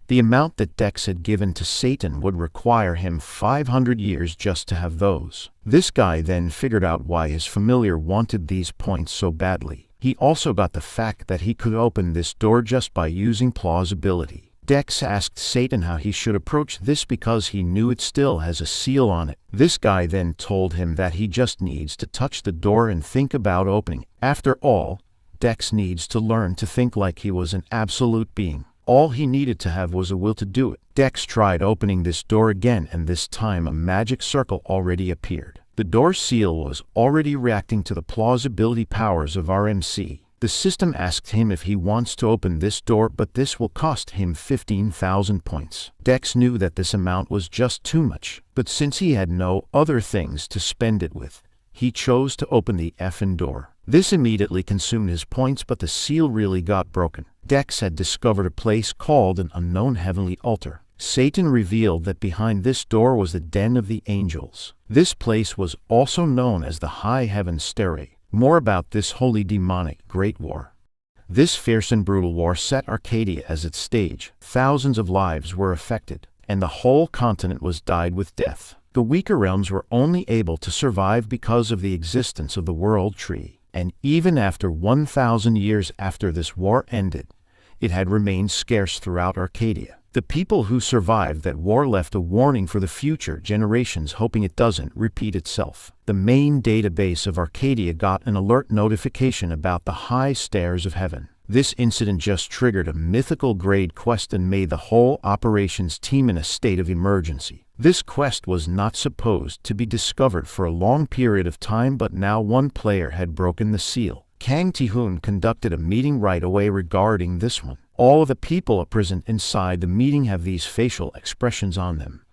The amount that Dex had given to Satan would require him 500 years just to have those. This guy then figured out why his familiar wanted these points so badly. He also got the fact that he could open this door just by using plausibility. Dex asked Satan how he should approach this because he knew it still has a seal on it. This guy then told him that he just needs to touch the door and think about opening it. After all, Dex needs to learn to think like he was an absolute being. All he needed to have was a will to do it. Dex tried opening this door again, and this time a magic circle already appeared. The door seal was already reacting to the plausibility powers of RMC. The system asked him if he wants to open this door, but this will cost him 15,000 points. Dex knew that this amount was just too much, but since he had no other things to spend it with, he chose to open the effing door. This immediately consumed his points, but the seal really got broken. Dex had discovered a place called an unknown heavenly altar. Satan revealed that behind this door was the den of the angels. This place was also known as the High Heaven Stairway. More about this holy demonic great war. This fierce and brutal war set Arcadia as its stage. Thousands of lives were affected, and the whole continent was dyed with death. The weaker realms were only able to survive because of the existence of the World Tree, and even after 1,000 years after this war ended, it had remained scarce throughout Arcadia. The people who survived that war left a warning for the future generations, hoping it doesn't repeat itself. The main database of Arcadia got an alert notification about the high stairs of heaven. This incident just triggered a mythical grade quest and made the whole operations team in a state of emergency. This quest was not supposed to be discovered for a long period of time, but now one player had broken the seal. Kang Ti-hoon conducted a meeting right away regarding this one. All of the people present inside the meeting have these facial expressions on them.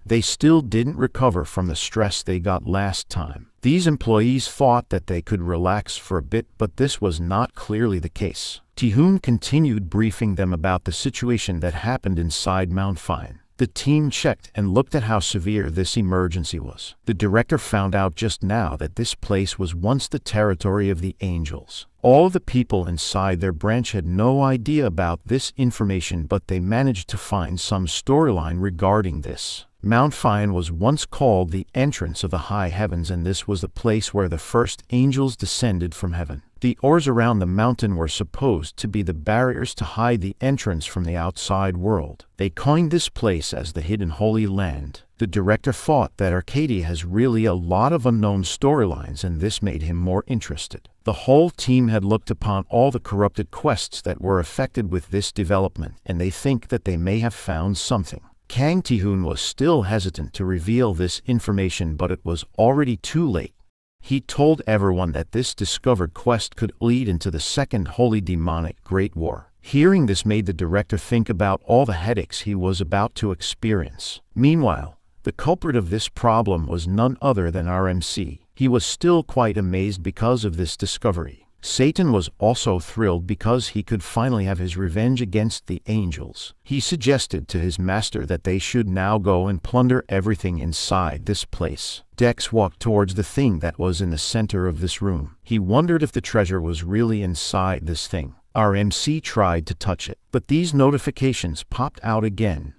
They still didn't recover from the stress they got last time. These employees thought that they could relax for a bit, but this was not clearly the case. Ti-hoon continued briefing them about the situation that happened inside Mount Fine. The team checked and looked at how severe this emergency was. The director found out just now that this place was once the territory of the angels. All the people inside their branch had no idea about this information, but they managed to find some storyline regarding this. Mount Fine was once called the entrance of the high heavens, and this was the place where the first angels descended from heaven. The oars around the mountain were supposed to be the barriers to hide the entrance from the outside world. They coined this place as the Hidden Holy Land. The director thought that Arcadia has really a lot of unknown storylines, and this made him more interested. The whole team had looked upon all the corrupted quests that were affected with this development, and they think that they may have found something. Kang Ti-hoon was still hesitant to reveal this information, but it was already too late. He told everyone that this discovered quest could lead into the second holy demonic great war. Hearing this made the director think about all the headaches he was about to experience. Meanwhile, the culprit of this problem was none other than RMC. He was still quite amazed because of this discovery. Satan was also thrilled because he could finally have his revenge against the angels. He suggested to his master that they should now go and plunder everything inside this place. Dex walked towards the thing that was in the center of this room. He wondered if the treasure was really inside this thing. RMC tried to touch it, but these notifications popped out again.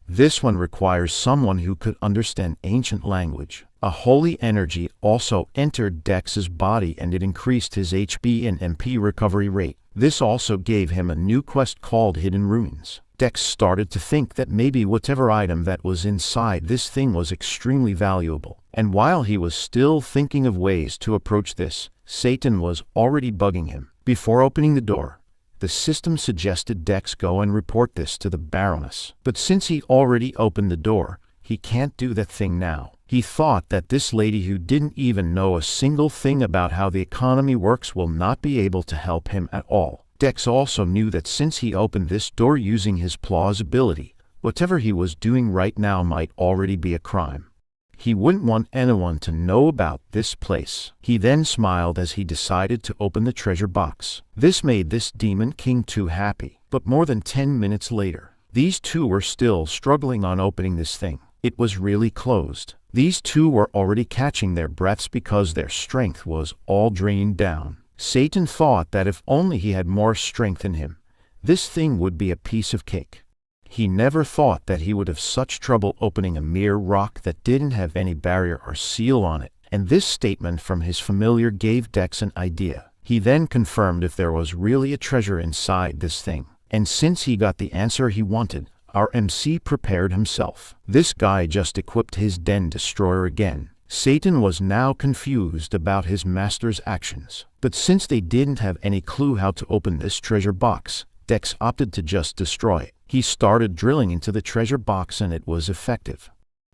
This one requires someone who could understand ancient language. A holy energy also entered Dex's body, and it increased his HP and MP recovery rate. This also gave him a new quest called Hidden Ruins. Dex started to think that maybe whatever item that was inside this thing was extremely valuable. And while he was still thinking of ways to approach this, Satan was already bugging him. Before opening the door, the system suggested Dex go and report this to the Baroness. But since he already opened the door, he can't do that thing now. He thought that this lady who didn't even know a single thing about how the economy works will not be able to help him at all. Dex also knew that since he opened this door using his plausibility, whatever he was doing right now might already be a crime. He wouldn't want anyone to know about this place. He then smiled as he decided to open the treasure box. This made this demon king too happy. But more than 10 minutes later, these two were still struggling on opening this thing. It was really closed. These two were already catching their breaths because their strength was all drained down. Satan thought that if only he had more strength in him, this thing would be a piece of cake. He never thought that he would have such trouble opening a mere rock that didn't have any barrier or seal on it, and this statement from his familiar gave Dex an idea. He then confirmed if there was really a treasure inside this thing. And since he got the answer he wanted, our MC prepared himself. This guy just equipped his den destroyer again. Satan was now confused about his master's actions. But since they didn't have any clue how to open this treasure box, Dex opted to just destroy it. He started drilling into the treasure box and it was effective.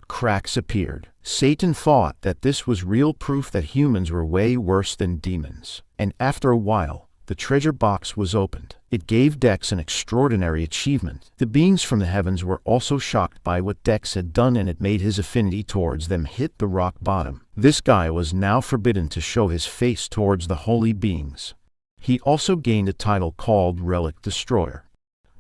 Cracks appeared. Satan thought that this was real proof that humans were way worse than demons. And after a while, the treasure box was opened. It gave Dex an extraordinary achievement. The beings from the heavens were also shocked by what Dex had done, and it made his affinity towards them hit the rock bottom. This guy was now forbidden to show his face towards the holy beings. He also gained a title called Relic Destroyer.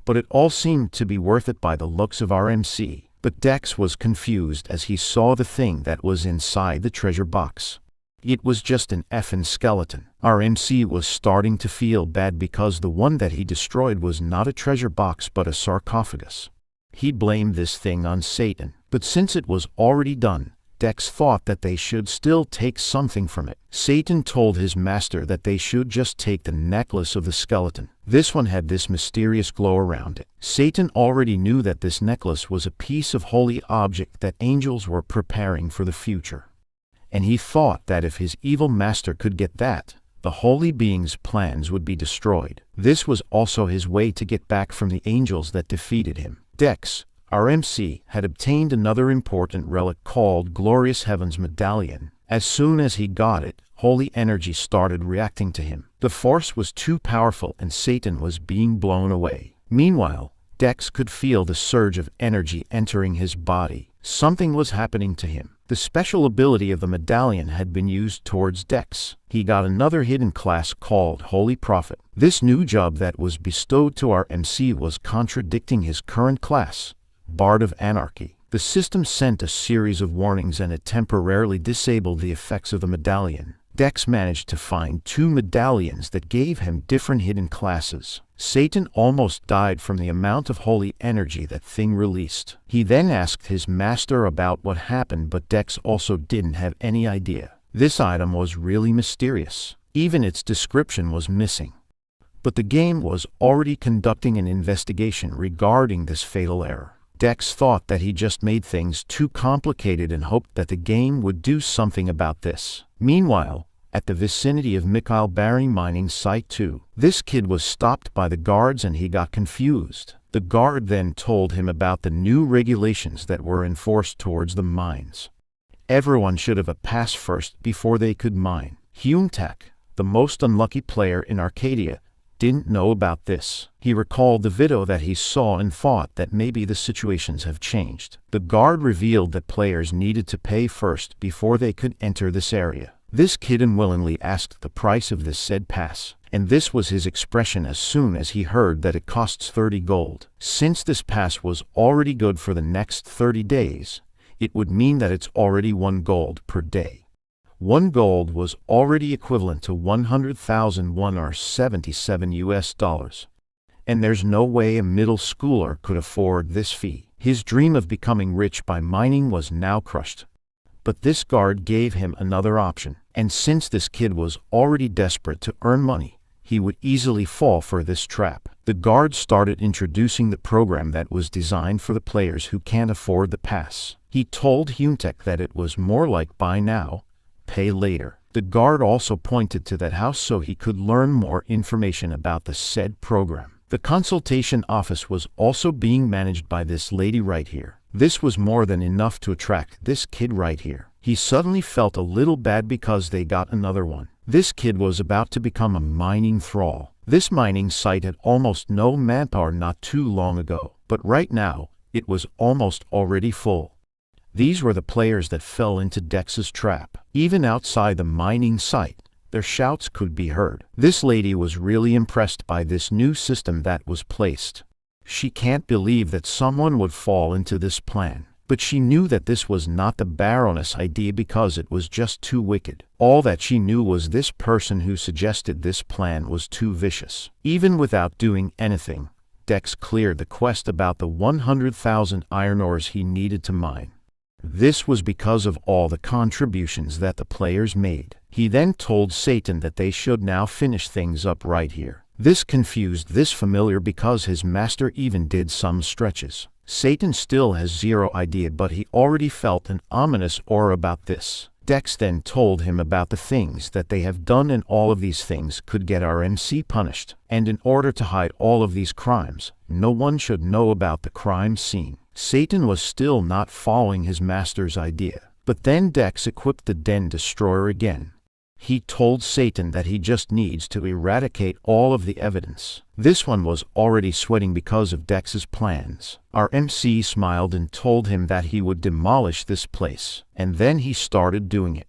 But it all seemed to be worth it by the looks of our MC. But Dex was confused as he saw the thing that was inside the treasure box. It was just an effing skeleton. Our MC was starting to feel bad because the one that he destroyed was not a treasure box but a sarcophagus. He blamed this thing on Satan, but since it was already done, Dex thought that they should still take something from it. Satan told his master that they should just take the necklace of the skeleton. This one had this mysterious glow around it. Satan already knew that this necklace was a piece of holy object that angels were preparing for the future. And he thought that if his evil master could get that, the holy being's plans would be destroyed. This was also his way to get back from the angels that defeated him. Dex, our MC, had obtained another important relic called Glorious Heaven's Medallion. As soon as he got it, holy energy started reacting to him. The force was too powerful and Satan was being blown away. Meanwhile, Dex could feel the surge of energy entering his body. Something was happening to him. The special ability of the medallion had been used towards Dex. He got another hidden class called Holy Prophet. This new job that was bestowed to our MC was contradicting his current class, Bard of Anarchy. The system sent a series of warnings and it temporarily disabled the effects of the medallion. Dex managed to find 2 medallions that gave him different hidden classes. Satan almost died from the amount of holy energy that thing released. He then asked his master about what happened, but Dex also didn't have any idea. This item was really mysterious. Even its description was missing. But the game was already conducting an investigation regarding this fatal error. Dex thought that he just made things too complicated and hoped that the game would do something about this. Meanwhile, at the vicinity of Mikhail Barry mining site 2, this kid was stopped by the guards and he got confused. The guard then told him about the new regulations that were enforced towards the mines. Everyone should have a pass first before they could mine. Hyuntak, the most unlucky player in Arcadia, didn't know about this. He recalled the video that he saw and thought that maybe the situations have changed. The guard revealed that players needed to pay first before they could enter this area. This kid unwillingly asked the price of this said pass, and this was his expression as soon as he heard that it costs 30 gold. Since this pass was already good for the next 30 days, it would mean that it's already 1 gold per day. 1 gold was already equivalent to 100,000 won or $77. And there's no way a middle schooler could afford this fee. His dream of becoming rich by mining was now crushed. But this guard gave him another option. And since this kid was already desperate to earn money, he would easily fall for this trap. The guard started introducing the program that was designed for the players who can't afford the pass. He told Hyuntek that it was more like buy now, pay later. The guard also pointed to that house so he could learn more information about the said program. The consultation office was also being managed by this lady right here. This was more than enough to attract this kid right here. He suddenly felt a little bad because they got another one. This kid was about to become a mining thrall. This mining site had almost no manpower not too long ago, but right now, it was almost already full. These were the players that fell into Dex's trap. Even outside the mining site, their shouts could be heard. This lady was really impressed by this new system that was placed. She can't believe that someone would fall into this plan. But she knew that this was not the Baroness' idea because it was just too wicked. All that she knew was this person who suggested this plan was too vicious. Even without doing anything, Dex cleared the quest about the 100,000 iron ores he needed to mine. This was because of all the contributions that the players made. He then told Satan that they should now finish things up right here. This confused this familiar because his master even did some stretches. Satan still has zero idea, but he already felt an ominous aura about this. Dex then told him about the things that they have done, and all of these things could get our MC punished. And in order to hide all of these crimes, no one should know about the crime scene. Satan was still not following his master's idea. But then Dex equipped the Den Destroyer again. He told Satan that he just needs to eradicate all of the evidence. This one was already sweating because of Dex's plans. Our MC smiled and told him that he would demolish this place. And then he started doing it.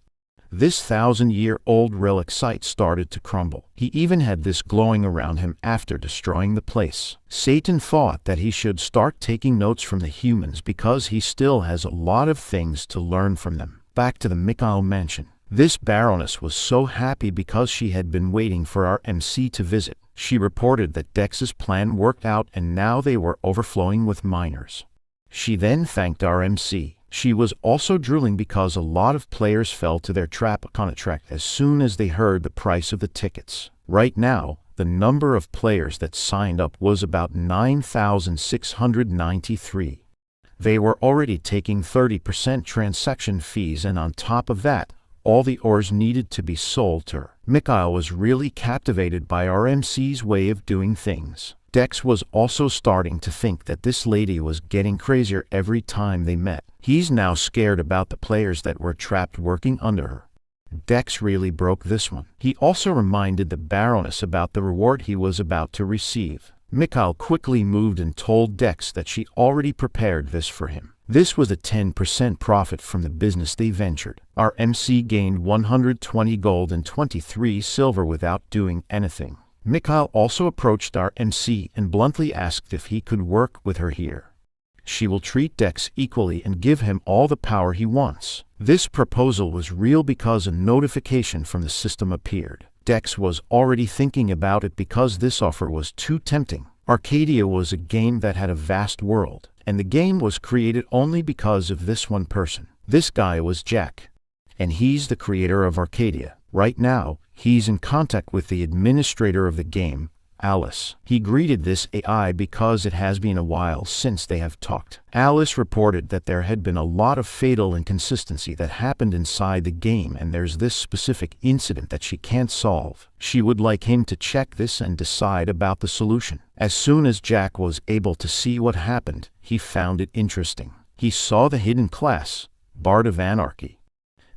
This 1,000-year-old relic site started to crumble. He even had this glowing around him after destroying the place. Satan thought that he should start taking notes from the humans because he still has a lot of things to learn from them. Back to the Mikhail mansion. This Baroness was so happy because she had been waiting for our MC to visit. She reported that Dex's plan worked out and now they were overflowing with miners. She then thanked our MC. She was also drooling because a lot of players fell to their trap contract as soon as they heard the price of the tickets. Right now, the number of players that signed up was about 9,693. They were already taking 30% transaction fees, and on top of that, all the ores needed to be sold to her. Mikhail was really captivated by our MC's way of doing things. Dex was also starting to think that this lady was getting crazier every time they met. He's now scared about the players that were trapped working under her. Dex really broke this one. He also reminded the Baroness about the reward he was about to receive. Mikhail quickly moved and told Dex that she already prepared this for him. This was a 10% profit from the business they ventured. Our MC gained 120 gold and 23 silver without doing anything. Mikhail also approached our MC and bluntly asked if he could work with her here. She will treat Dex equally and give him all the power he wants. This proposal was real because a notification from the system appeared. Dex was already thinking about it because this offer was too tempting. Arcadia was a game that had a vast world, and the game was created only because of this one person. This guy was Jack, and he's the creator of Arcadia. Right now, he's in contact with the administrator of the game, Alice. He greeted this AI because it has been a while since they have talked. Alice reported that there had been a lot of fatal inconsistency that happened inside the game, and there's this specific incident that she can't solve. She would like him to check this and decide about the solution. As soon as Jack was able to see what happened, he found it interesting. He saw the hidden class, Bard of Anarchy.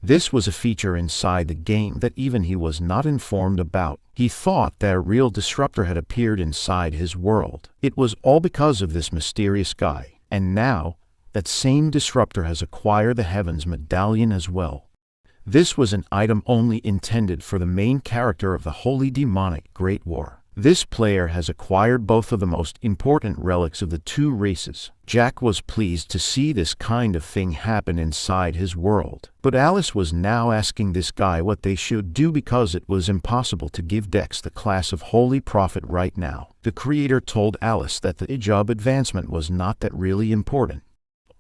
This was a feature inside the game that even he was not informed about. He thought that a real disruptor had appeared inside his world. It was all because of this mysterious guy. And now, that same disruptor has acquired the Heavens Medallion as well. This was an item only intended for the main character of the Holy Demonic Great War. This player has acquired both of the most important relics of the two races. Jack was pleased to see this kind of thing happen inside his world. But Alice was now asking this guy what they should do because it was impossible to give Dex the class of Holy Prophet right now. The creator told Alice that the job advancement was not that really important.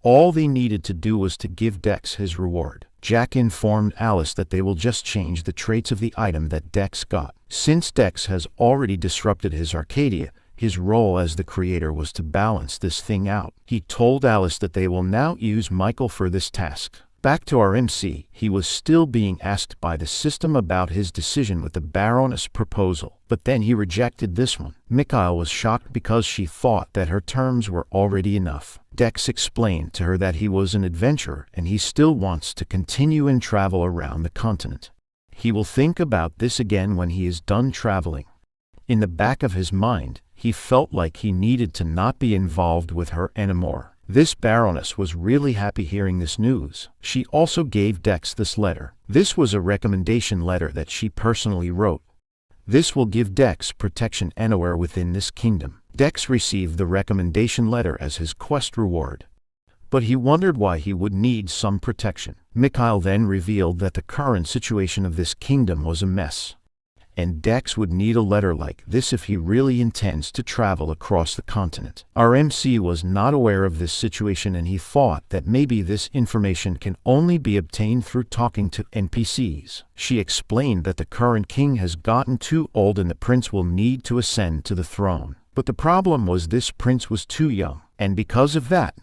All they needed to do was to give Dex his reward. Jack informed Alice that they will just change the traits of the item that Dex got. Since Dex has already disrupted his Arcadia, his role as the creator was to balance this thing out. He told Alice that they will now use Michael for this task. Back to our MC, he was still being asked by the system about his decision with the Baroness proposal, but then he rejected this one. Mikhail was shocked because she thought that her terms were already enough. Dex explained to her that he was an adventurer and he still wants to continue and travel around the continent. He will think about this again when he is done traveling. In the back of his mind, he felt like he needed to not be involved with her anymore. This Baroness was really happy hearing this news. She also gave Dex this letter. This was a recommendation letter that she personally wrote. This will give Dex protection anywhere within this kingdom. Dex received the recommendation letter as his quest reward. But he wondered why he would need some protection. Mikhail then revealed that the current situation of this kingdom was a mess. and Dex would need a letter like this if he really intends to travel across the continent. Our MC was not aware of this situation, and he thought that maybe this information can only be obtained through talking to NPCs. She explained that the current king has gotten too old and the prince will need to ascend to the throne. But the problem was this prince was too young, and because of that,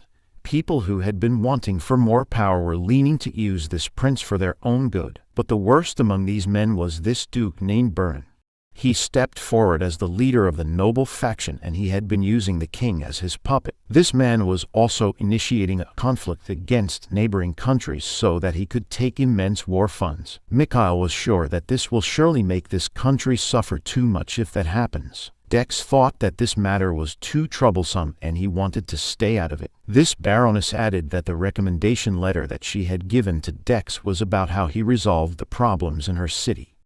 people who had been wanting for more power were leaning to use this prince for their own good. But the worst among these men was this duke named Burin. He stepped forward as the leader of the noble faction, and he had been using the king as his puppet. This man was also initiating a conflict against neighboring countries so that he could take immense war funds. Mikhail was sure that this will surely make this country suffer too much if that happens. Dex thought that this matter was too troublesome and he wanted to stay out of it. This Baroness added that the recommendation letter that she had given to Dex was about how he resolved the problems in her city.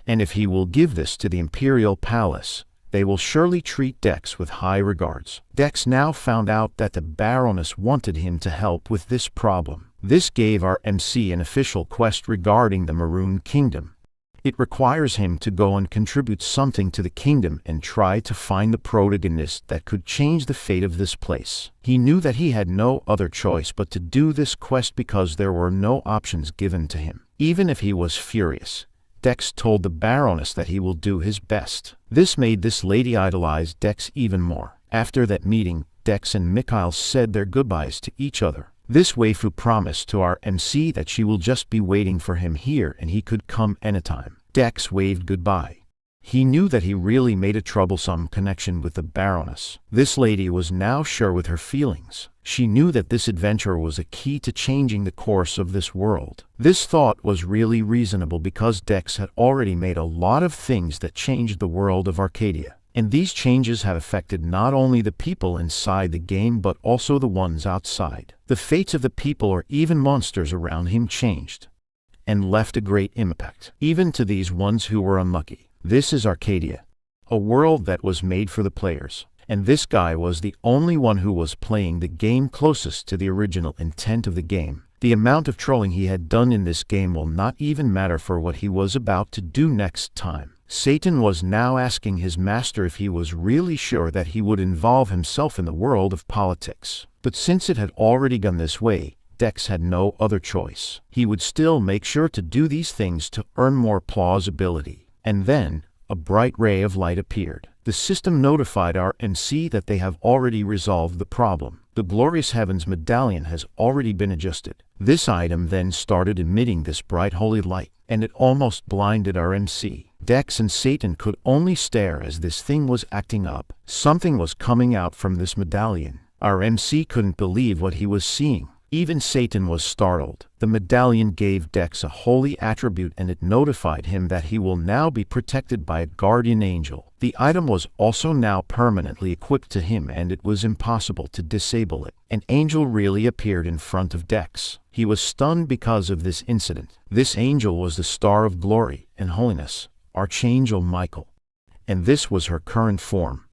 And if he will give this to the Imperial Palace, they will surely treat Dex with high regards. Dex now found out that the Baroness wanted him to help with this problem. This gave our MC an official quest regarding the Maroon Kingdom. It requires him to go and contribute something to the kingdom and try to find the protagonist that could change the fate of this place. He knew that he had no other choice but to do this quest because there were no options given to him. Even if he was furious, Dex told the Baroness that he will do his best. This made this lady idolize Dex even more. After that meeting, Dex and Mikhail said their goodbyes to each other. This waifu promised to our MC that she will just be waiting for him here and he could come anytime. Dex waved goodbye. He knew that he really made a troublesome connection with the Baroness. This lady was now sure with her feelings. She knew that this adventure was a key to changing the course of this world. This thought was really reasonable because Dex had already made a lot of things that changed the world of Arcadia. And these changes have affected not only the people inside the game but also the ones outside. The fates of the people or even monsters around him changed and left a great impact, even to these ones who were unlucky. This is Arcadia, a world that was made for the players. And this guy was the only one who was playing the game closest to the original intent of the game. The amount of trolling he had done in this game will not even matter for what he was about to do next time. Satan was now asking his master if he was really sure that he would involve himself in the world of politics. But since it had already gone this way, Dex had no other choice. He would still make sure to do these things to earn more plausibility. And then, a bright ray of light appeared. The system notified our MC that they have already resolved the problem. The Glorious Heavens medallion has already been adjusted. This item then started emitting this bright holy light, and it almost blinded our MC. Dex and Satan could only stare as this thing was acting up. Something was coming out from this medallion. Our MC couldn't believe what he was seeing. Even Satan was startled. The medallion gave Dex a holy attribute and it notified him that he will now be protected by a guardian angel. The item was also now permanently equipped to him and it was impossible to disable it. An angel really appeared in front of Dex. He was stunned because of this incident. This angel was the Star of Glory and Holiness, Archangel Michael. And this was her current form.